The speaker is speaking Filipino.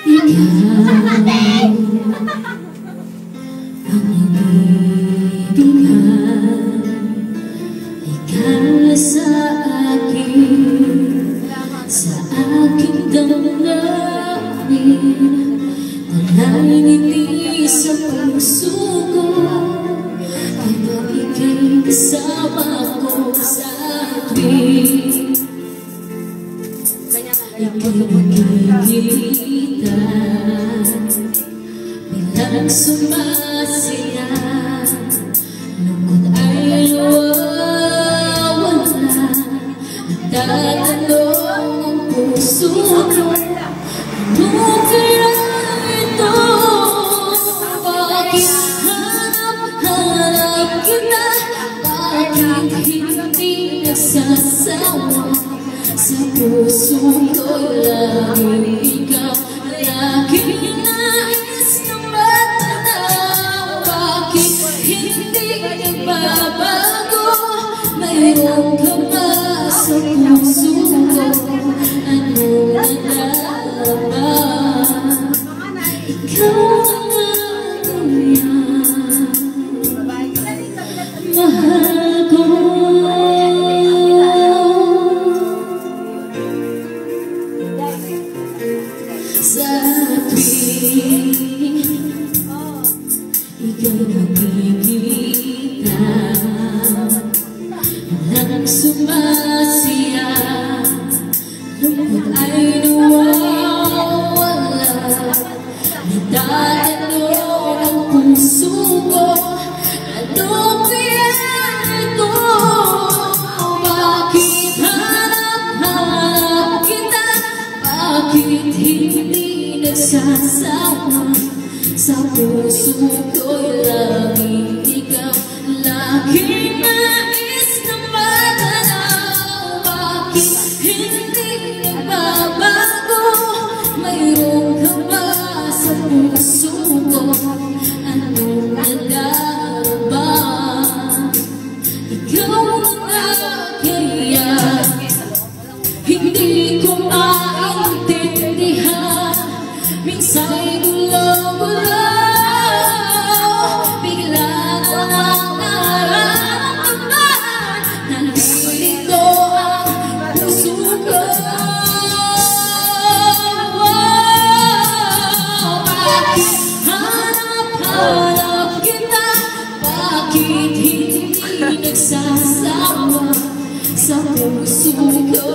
Ikaw ang ibibigay, ikaw sa akin, sa aking damdamin, nananili sa puso ko, kapag ika'y kasama ko sa tuwing ika'y nakikita, bilang sumasaya, lungkot ay nawawala, at tatanong ang puso ko, ano kaya ito? Bakit hanap-hanap kita? Bakit hindi nagsasawa? Sa puso ko'y laging ikaw, laging nais na matanaw. Bakit hindi nagbabago? Mayroon ka ba sa puso ko? Anong nadalaba? Ikaw ang anuyan, mahal ko. Sa tuwing ika'y nakikita, nang sumasiya, lungkot ay nawawala, natatanong ang puso ko, ano kaya ito? Bakit hanap-hanap kita? Bakit hindi nagsasawa? Sa puso ko'y laging ikaw, laging nais na matanaw. Bakit hindi nagbabago? Mayroon ka ba sa puso ko? Anong nadarama? Ikaw ang kaya hindi ko maintindihan. Minsa'y gulo-gulo, bigla na lang nararamdaman, nandito ang puso ko. Bakit hanap-hanap kita? Bakit hindi nagsasawa? Sa puso ko